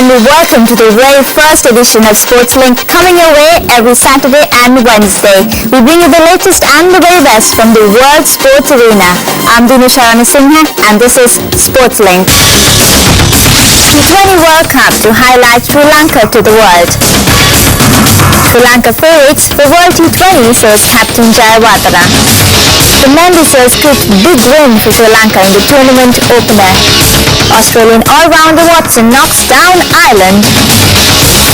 and welcome to the very first edition of SportsLink, coming your way every Saturday and Wednesday. We bring you the latest and the very best from the world sports arena. I'm Dinisha Singha and this is SportsLink. T20 World Cup to highlight Sri Lanka to the world. Sri Lanka favourites the World T20, says Captain Jayawardene. The Mendises picked big win for Sri Lanka in the tournament opener. Australian all-rounder Watson knocks down Ireland,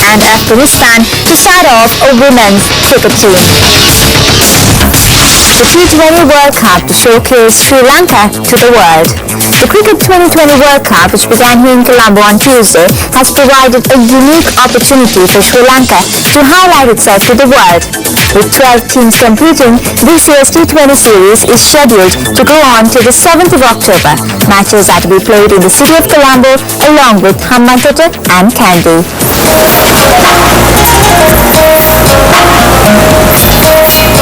and Afghanistan to start off a women's cricket team. The T20 World Cup to showcase Sri Lanka to the world. The Cricket 2020 World Cup, which began here in Colombo on Tuesday, has provided a unique opportunity for Sri Lanka to highlight itself to the world. With 12 teams competing, this year's T20 series is scheduled to go on to the 7th of October. Matches are to be played in the city of Colombo along with Hambantota and Kandy.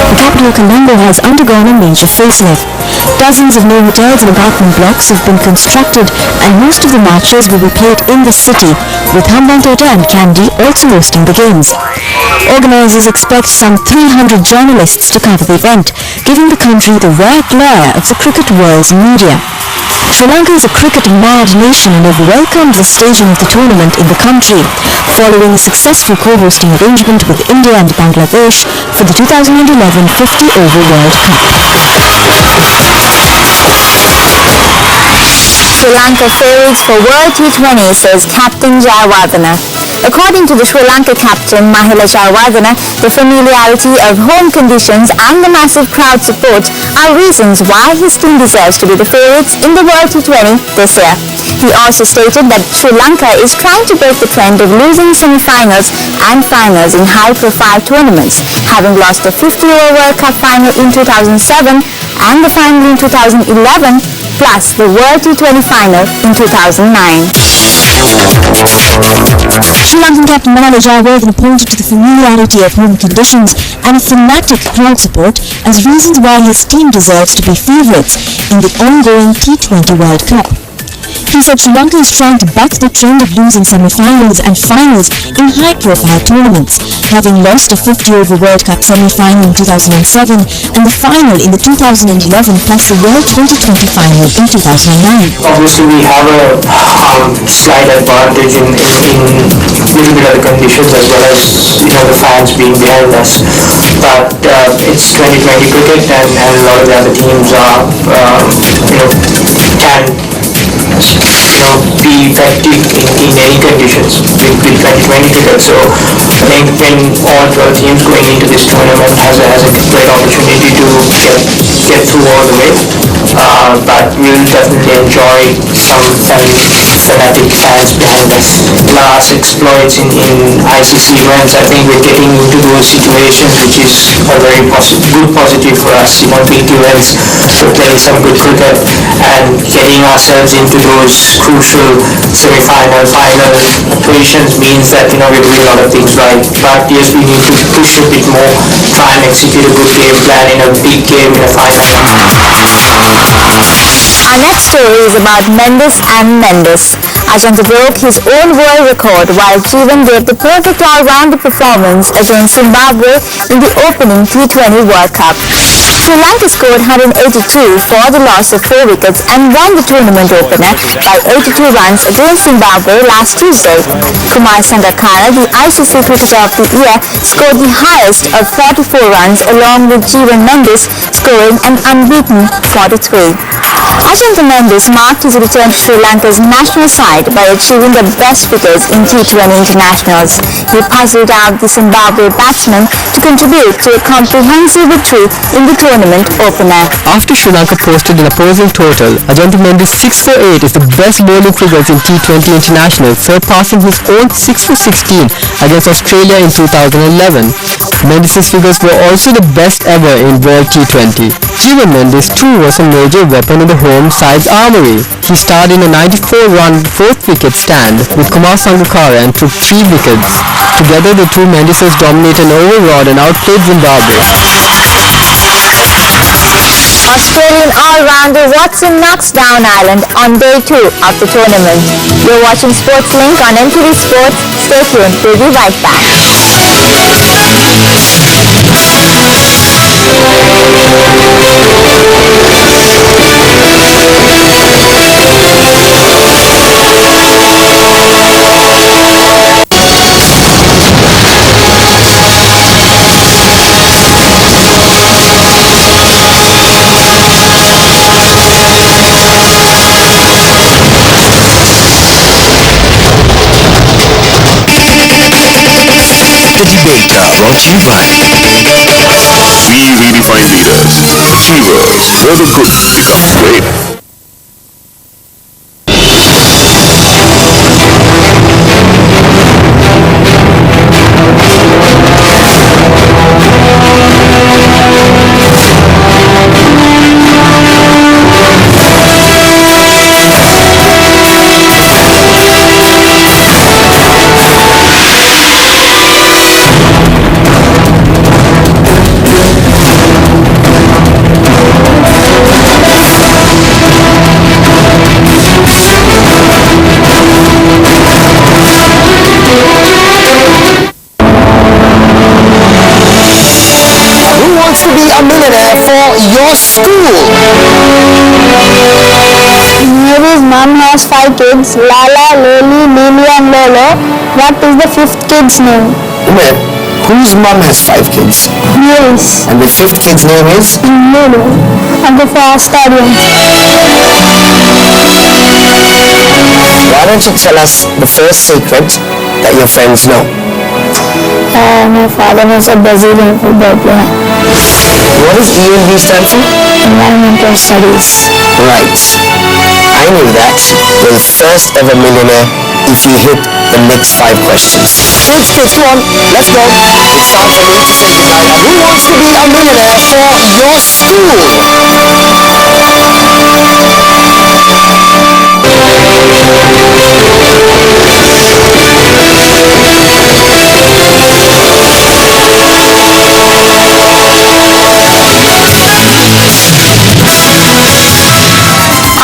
The capital Colombo has undergone a major facelift. Dozens of new hotels and apartment blocks have been constructed, and most of the matches will be played in the city, with Hambantota and Kandy also hosting the games. Organisers expect some 300 journalists to cover the event, giving the country the rare glare of the cricket world's media. Sri Lanka is a cricket-mad nation and have welcomed the staging of the tournament in the country, following a successful co-hosting arrangement with India and Bangladesh for the 2011 50-over World Cup. Sri Lanka favourites for World T20, says Captain Jayawardene. According to the Sri Lanka captain Mahela Jayawardene, the familiarity of home conditions and the massive crowd support are reasons why his team deserves to be the favourites in the World T20 this year. He also stated that Sri Lanka is trying to break the trend of losing semi-finals and finals in high-profile tournaments, having lost the 50-over World Cup final in 2007 and the final in 2011, plus the World T20 final in 2009. Sri Lankan captain Mahela Jayawardene pointed to the familiarity of home conditions and fanatic crowd support as reasons why his team deserves to be favourites in the ongoing T20 World Cup. He said Sri Lanka is trying to buck the trend of losing semi-finals and finals in high-profile tournaments, having lost a 50-over World Cup semi-final in 2007 and the final in the 2011 plus the World 2020 final in 2009. Obviously, we have a slight advantage in little bit of the conditions as well as the fans being behind us. But it's 2020 cricket, and a lot of the other teams are can be effective in any conditions with 2020 cricket. So I think when all 12 teams going into this tournament has a great opportunity to get through all the way. But we'll definitely enjoy some fanatic fans behind us. Last exploits in ICC events, I think we're getting into those situations, which is a very good positive for us. Big events, we're playing some good cricket and getting ourselves into those crucial semi-final, final positions means that we're doing a lot of things right. But yes, we need to push a bit more, try and execute a good game plan in a big game in a final. Our next story is about Mendes and Mendes. Ajanta broke his own world record while Jeevan gave the perfect all-rounder performance against Zimbabwe in the opening T20 World Cup. Sri Lanka scored 182 for the loss of 4 wickets and won the tournament opener by 82 runs against Zimbabwe last Tuesday. Kumar Sangakkara, the ICC Cricketer of the Year, scored the highest of 44 runs along with Jeevan Mendes scoring an unbeaten 43. Ajanta Mendes marked his return to Sri Lanka's national side by achieving the best figures in T20 internationals. He puzzled out the Zimbabwe batsman to contribute to a comprehensive victory in the tournament opener. After Sri Lanka posted an opposing total, Ajanta Mendes' 6 for 8 is the best bowling figures in T20 internationals, surpassing his own 6 for 16 against Australia in 2011. Mendes' figures were also the best ever in World T20. Jeevan Mendes too was a major weapon in the home side's armoury. He starred in a 94-run 4th wicket stand with Kumar Sangakkara and took 3 wickets. Together the two Mendeses dominated an overrod and outplayed Zimbabwe. Australian all-rounder Watson knocks down Ireland on day 2 of the tournament. You're watching SportsLink on MTV Sports. Stay tuned. We'll be right back. The Debater, brought to you by We redefine leaders. Heroes, where the good becomes great. to be a millionaire for your school? Mary's mom has 5 kids, Lala, Lily, Lily and Lolo. What is the 5th kid's name? Well, whose mom has 5 kids? Mary's. And the 5th kid's name is? Lolo. And the first audience. Why don't you tell us the first secret that your friends know? My father was a Brazilian football player. What does ENV stand for? Environmental Studies. Right. I knew that. You're the first ever millionaire if you hit the next 5 questions. Kids, come on, let's go. It's time for me to say goodnight. Who wants to be a millionaire for your school?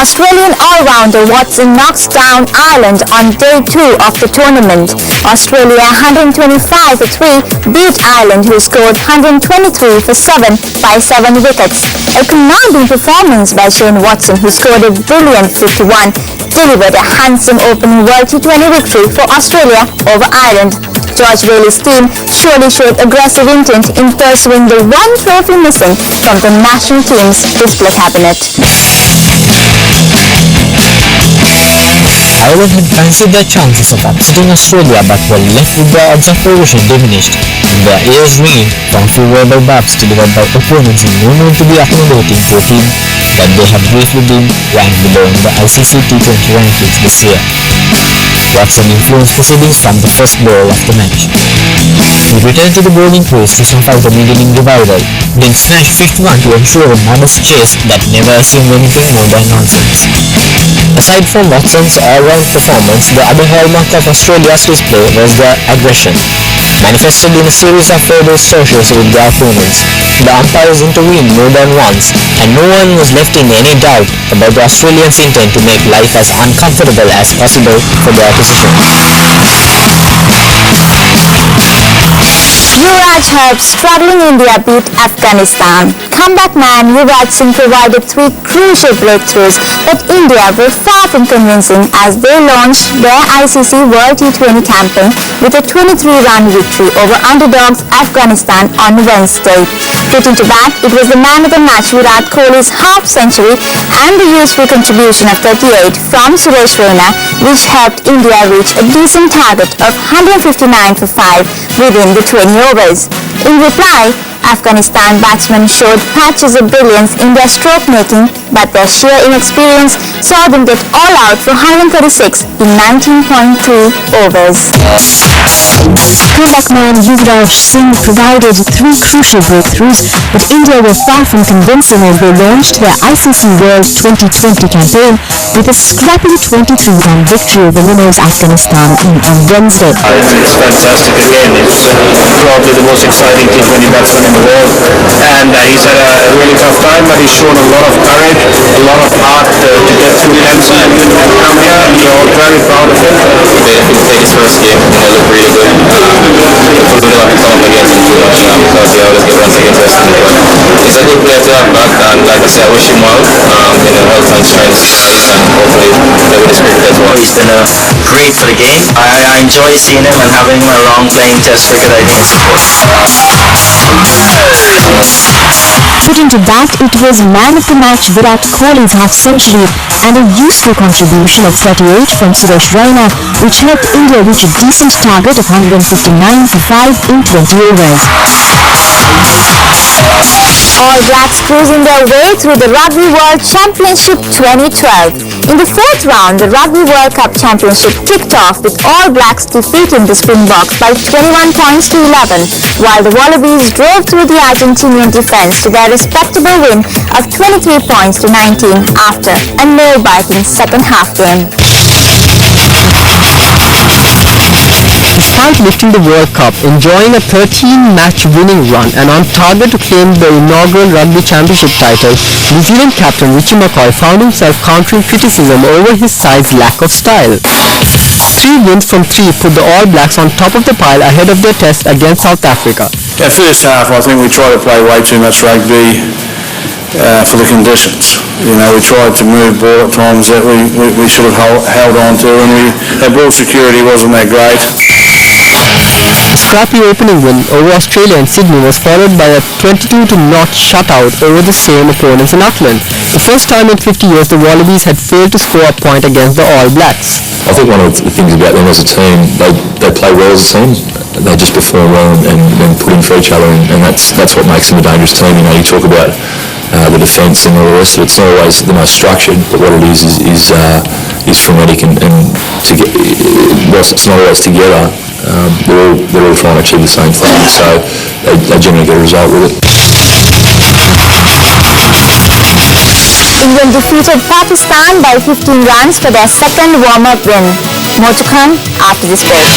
Australian all-rounder Watson knocks down Ireland on day 2 of the tournament. Australia 125 for 3 beat Ireland, who scored 123 for 7 by 7 wickets. A commanding performance by Shane Watson, who scored a brilliant 51, delivered a handsome opening World T20 victory for Australia over Ireland. George Bailey's team surely showed aggressive intent in pursuing the one trophy missing from the national team's display cabinet. Ireland had fancied their chances of upsetting Australia but were left with their odds of progression diminished, and their ears ringing from few verbal babs delivered by opponents who knew known to be accommodating to a team that they have briefly deemed ranked below in the ICC T20 rankings this year. Watson influenced proceedings from the first ball of the match. He returned to the bowling crease to snuff out the mid-inning revival, then smashed 51 to ensure a modest chase that never assumed anything more than nonsense. Aside from Watson's all-round performance, the other hallmark of Australia's display was their aggression, manifested in a series of verbal socials with their opponents. The umpires intervened more than once, and no one was left in any doubt about the Australians' intent to make life as uncomfortable as possible for the opposition. Yuvraj helped struggling India beat Afghanistan. Comeback man Yuvraj Singh provided 3 crucial breakthroughs, but India were far from convincing as they launched their ICC World T20 campaign with a 23-run victory over underdogs Afghanistan on Wednesday. Getting to bat, it was the man of the match Virat Kohli's half-century and the useful contribution of 38 from Suresh Raina, which helped India reach a decent target of 159 for 5 within the 20 overs. In reply, Afghanistan batsmen showed patches of brilliance in their stroke making, but their sheer inexperience saw them get all out for 136 in 19.3 overs. Comeback man Yuvraj Singh provided 3 crucial breakthroughs, but India were far from convincing as they launched their ICC World 2020 campaign with a scrappy 23-run victory over winners Afghanistan on Wednesday. It's fantastic again. It's probably the most exciting T20 batsman in around the world, and he's had a really tough time, but he's shown a lot of courage, a lot of heart to get through cancer and come here, and we're all very proud of him. He played his first game and it looked really good. It was good luck to come up against him too much because he always get runs against us. But he's a good player to have back, and like I said, I wish him well in health and strength, and hopefully play with his cricket as well. He's been great for the game. I enjoy seeing him and having him around playing Test cricket. I think it's good. Put into that, it was man of the match Virat Kohli's half-century and a useful contribution of 38 from Suresh Raina, which helped India reach a decent target of 159 for 5 in 20 overs. All Blacks cruising their way through the Rugby World Championship 2012. In the fourth round, the Rugby World Cup Championship kicked off with All Blacks defeating the Springboks by 21 points to 11, while the Wallabies drove through the Argentinian defence to their respectable win of 23 points to 19 after a nail-biting second half game. Despite lifting the World Cup, enjoying a 13-match winning run and on target to claim the inaugural Rugby Championship title, New Zealand captain Richie McCoy found himself countering criticism over his side's lack of style. 3 wins from 3 put the All Blacks on top of the pile ahead of their test against South Africa. Yeah, first half I think we tried to play way too much rugby for the conditions. You know, we tried to move ball at times that we should have held on to, and our ball security wasn't that great. Scrappy opening win over Australia in Sydney was followed by a 22-0 shutout over the same opponents in Auckland. The first time in 50 years the Wallabies had failed to score a point against the All Blacks. I think one of the things about them as a team, they play well as a team. They just perform well and put in for each other, and that's what makes them a dangerous team. You know, you talk about the defence and all the rest of it. It's not always the most structured, but what it is frenetic, and to get, whilst it's not always together, they're all trying to achieve the same thing. So they generally get a result with it. England defeated Pakistan by 15 runs for their second warm-up win. More to come after this break.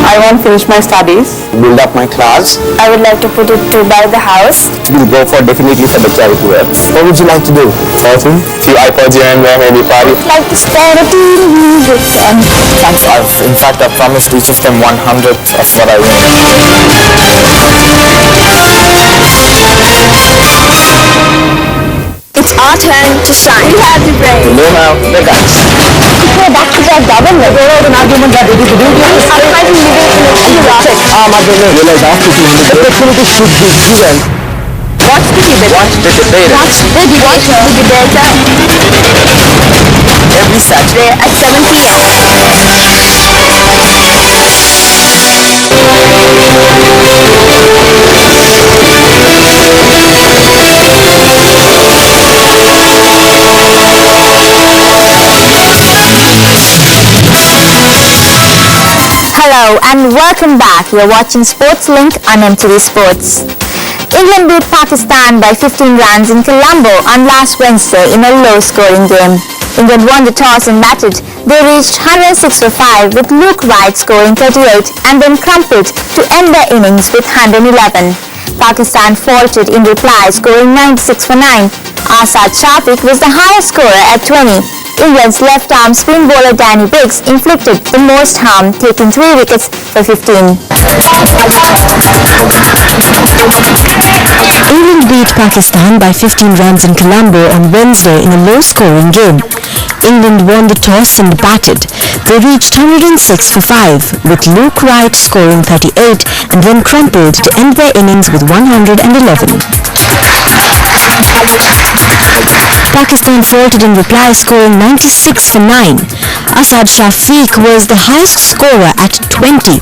I want to finish my studies, Build up my class. I would like to put it to buy the house. We'll go for definitely for the charity work. What would you like to do? Anything? Few iPods here and there, maybe party. I'd like to spend a TV with them. Thanks. In fact, I promised each of them 100th of what I win. It's our turn to shine. We have the brain. Hello now, the guys. Go back to our government. There was an argument that they did. Otherwise, we live in a check. My goodness. Realize after 200, the opportunity should be given. Watch the debate. Watch the debate. Watch the debate. Every Saturday at 7 p.m. Hello and welcome back. You're watching Sports Link on MTV Sports. England beat Pakistan by 15 runs in Colombo on last Wednesday in a low-scoring game. England won the toss and batted. They reached 106 for 5 with Luke Wright scoring 38 and then crumpled to end their innings with 111. Pakistan faltered in reply, scoring 96 for 9. Asad Shafiq was the highest scorer at 20. England's left-arm spin bowler Danny Briggs inflicted the most harm, taking 3 wickets for 15. England beat Pakistan by 15 runs in Colombo on Wednesday in a low-scoring game. England won the toss and batted. They reached 106 for 5, with Luke Wright scoring 38 and then crumpled to end their innings with 111. Pakistan faltered in reply, scoring 96 for 9. Asad Shafiq was the highest scorer at 20.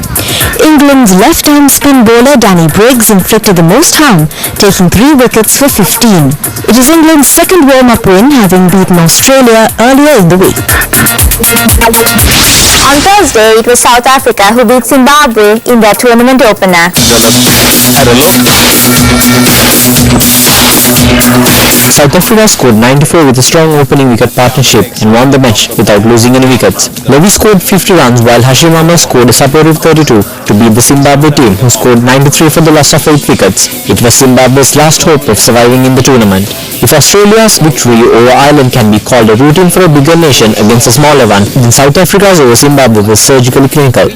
England's left-arm spin bowler Danny Briggs inflicted the most harm, taking 3 wickets for 15. It is England's second warm-up win, having beaten Australia earlier in the week. On Thursday, it was South Africa who beat Zimbabwe in their tournament opener. South Africa scored 94 with a strong opening wicket partnership and won the match without losing any wickets. Levi scored 50 runs while Hashim Amla scored a supportive 32 to beat the Zimbabwe team, who scored 93 for the loss of 8 wickets. It was Zimbabwe's last hope of surviving in the tournament. If Australia's victory over Ireland can be called a routine for a bigger nation against a smaller one, then South Africa's over Zimbabwe was surgically clinical.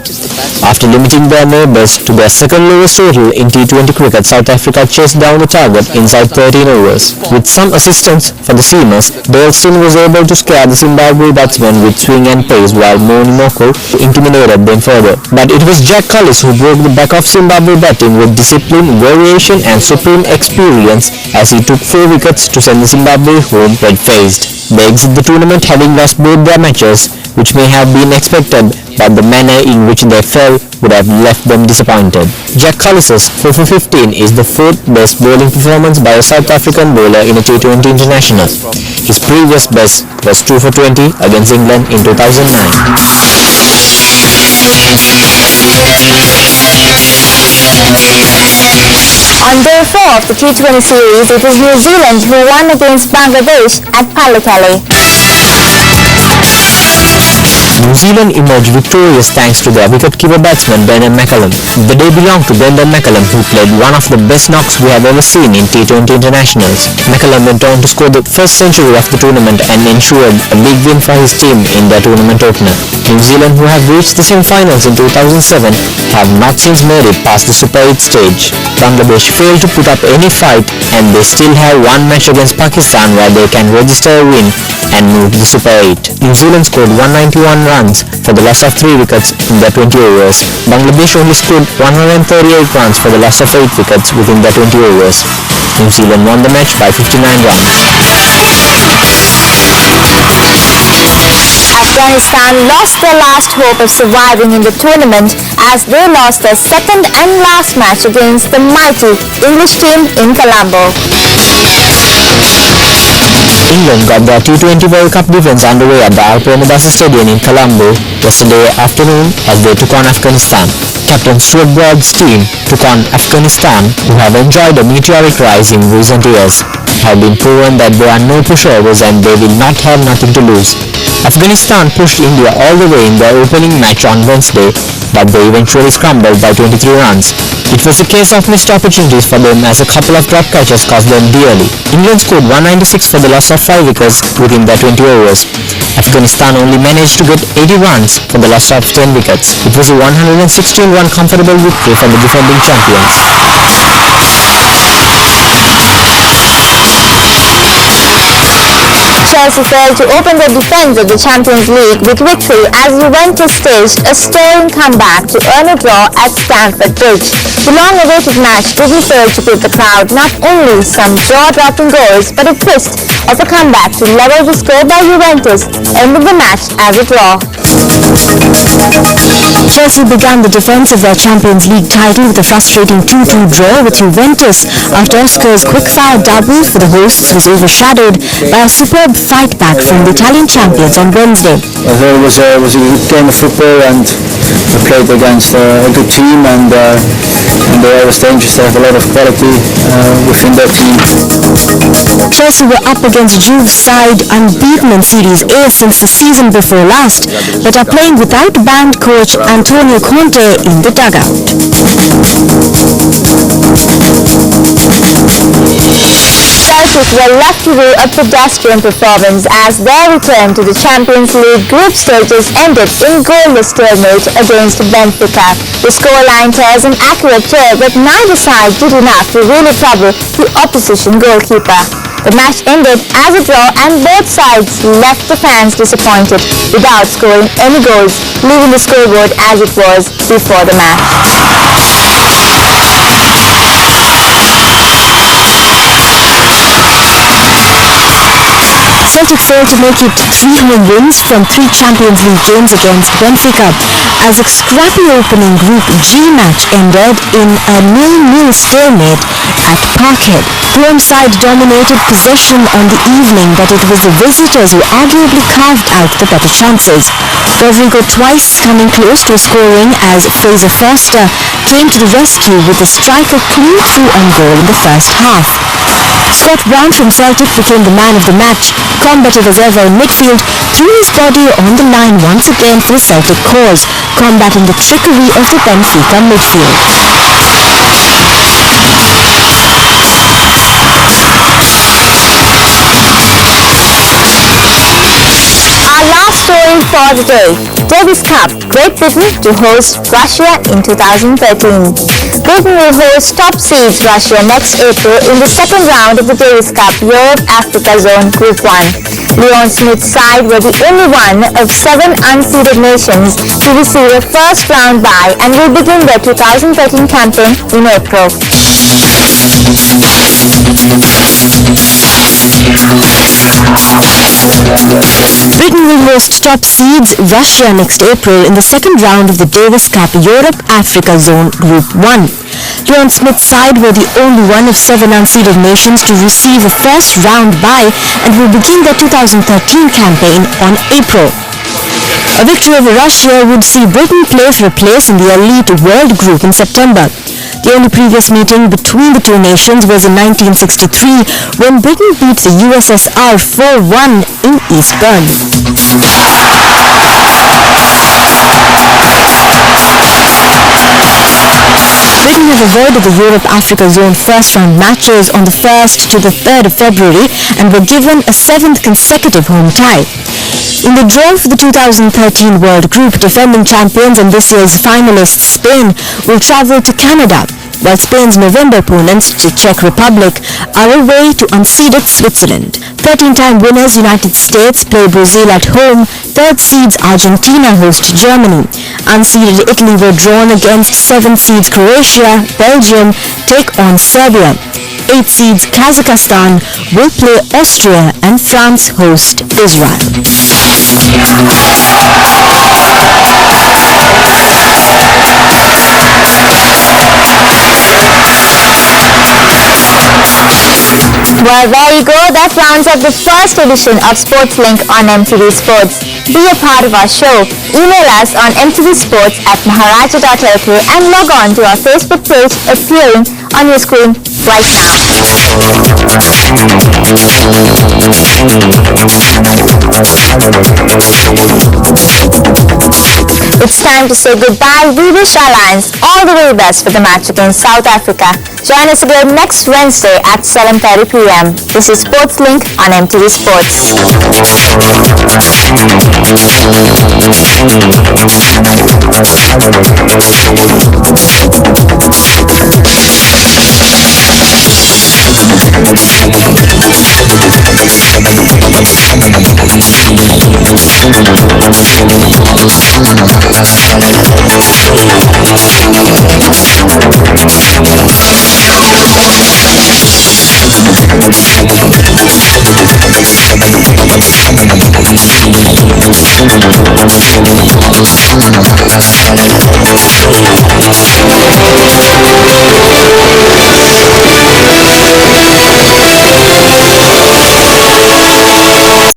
After limiting their neighbours to their second lowest total in T20 cricket, South Africa chased down the target inside 13 overs. With some assistance for the seamers, Dale Steyn was able to scare the Zimbabwe batsmen with swing and pace, while Moeni Moko intimidated them further. But it was Jack Cullis who broke the back of Zimbabwe batting with discipline, variation and supreme experience, as he took 4 wickets to send the Zimbabwe home red-faced. They exit the tournament having lost both their matches, which may have been expected, but the manner in which they fell would have left them disappointed. Jack Cullis's 4 for 15 is the 4th best bowling performance by a South African bowler in a T20 international. His previous best was 2 for 20 against England in 2009. On day 4 of the T20 series, it was New Zealand who won against Bangladesh at Pallekele. New Zealand emerged victorious thanks to their wicket-keeper batsman Brendan McCullum. The day belonged to Brendan McCullum, who played one of the best knocks we have ever seen in T20 internationals. McCullum went on to score the first century of the tournament and ensured a big win for his team in their tournament opener. New Zealand, who have reached the semi-finals in 2007, have not since made it past the Super 8 stage. Bangladesh failed to put up any fight, and they still have one match against Pakistan where they can register a win and move to the Super 8. New Zealand scored 191 runs for the loss of 3 wickets in their 20 overs. Bangladesh only scored 138 runs for the loss of 8 wickets within their 20 overs. New Zealand won the match by 59 runs. Afghanistan lost their last hope of surviving in the tournament as they lost their second and last match against the mighty English team in Colombo. England got their T20 World Cup defence underway at the Al Prenadasa Stadium in Colombo yesterday afternoon as they took on Afghanistan. Captain Stuart Broad's team took on Afghanistan, who have enjoyed a meteoric rise in recent years, have been proven that they are no pushovers and they will not have nothing to lose. Afghanistan pushed India all the way in their opening match on Wednesday, but they eventually scrambled by 23 runs. It was a case of missed opportunities for them as a couple of drop catches cost them dearly. England scored 196 for the loss of 5 wickets within their 20 overs. Afghanistan only managed to get 80 runs for the loss of 10 wickets. It was a 116-run comfortable victory for the defending champions. Chelsea failed to open their defence of the Champions League with victory as Juventus staged a stirring comeback to earn a draw at Stamford Bridge. The long-awaited match didn't fail to give the crowd not only some jaw-dropping goals but a twist of a comeback to level the score by Juventus, ending the match as a draw. Chelsea began the defence of their Champions League title with a frustrating 2-2 draw with Juventus after Oscar's quick-fire double for the hosts was overshadowed by a superb fight-back from the Italian champions on Wednesday. It was a good game of football, and we played against a good team, and they're always dangerous. They have a lot of quality within their team. Chelsea were up against Juve's side unbeaten in Series A since the season before last, but are playing without band coach Antonio Conte in the dugout. Celtic were left to do a pedestrian performance as their return to the Champions League group stages ended in goalless stalemate against Benfica. The scoreline tells an accurate tale, but neither side did enough to really trouble the opposition goalkeeper. The match ended as a draw and both sides left the fans disappointed without scoring any goals, leaving the scoreboard as it was before the match. Celtic failed to make it 3 home wins from 3 Champions League games against Benfica as a scrappy opening Group G match ended in a 0-0 stalemate at Parkhead. The home side dominated possession on the evening, but it was the visitors who arguably carved out the better chances. Rodrigo twice coming close to scoring as Fraser Forster came to the rescue with the striker clean through on goal in the first half. Scott Brown from Celtic became the man of the match, combative as ever in midfield, threw his body on the line once again for the Celtic cause, combating the trickery of the Benfica midfield. Our last story for the day, Davis Cup, Great Britain to host Russia in 2013. Britain will host top seeds Russia next April in the second round of the Davis Cup Europe-Africa Zone Group 1. Leon Smith's side were the only one of 7 unseeded nations to receive a first round bye and will begin their 2013 campaign in April. Britain will host top seeds Russia next April in the second round of the Davis Cup Europe-Africa Zone Group 1. Leon Smith's side were the only one of 7 unseeded nations to receive a first round bye and will begin their 2013 campaign on April. A victory over Russia would see Britain play for a place in the elite world group in September. The only previous meeting between the two nations was in 1963 when Britain beat the USSR 4-1 in Eastbourne. Britain have avoided the Europe-Africa Zone first-round matches on the 1st to the 3rd of February and were given a 7th consecutive home tie. In the draw for the 2013 World Group, defending champions and this year's finalists Spain will travel to Canada, while Spain's November opponents, the Czech Republic, are away to unseeded Switzerland. 13-time winners United States play Brazil at home. 3rd seeds Argentina host Germany. Unseeded Italy were drawn against 7th seeds Croatia. Belgium take on Serbia. 8th seeds Kazakhstan will play Austria and France host Israel. Well, there you go. That rounds up the first edition of SportsLink on MTV Sports. Be a part of our show. Email us on mtvsports@maharaja.lk and log on to our Facebook page appearing on your screen right now. It's time to say goodbye. We wish our Lions all the very best for the match against South Africa. Join us again next Wednesday at 7:30 p.m. This is SportsLink on MTV Sports.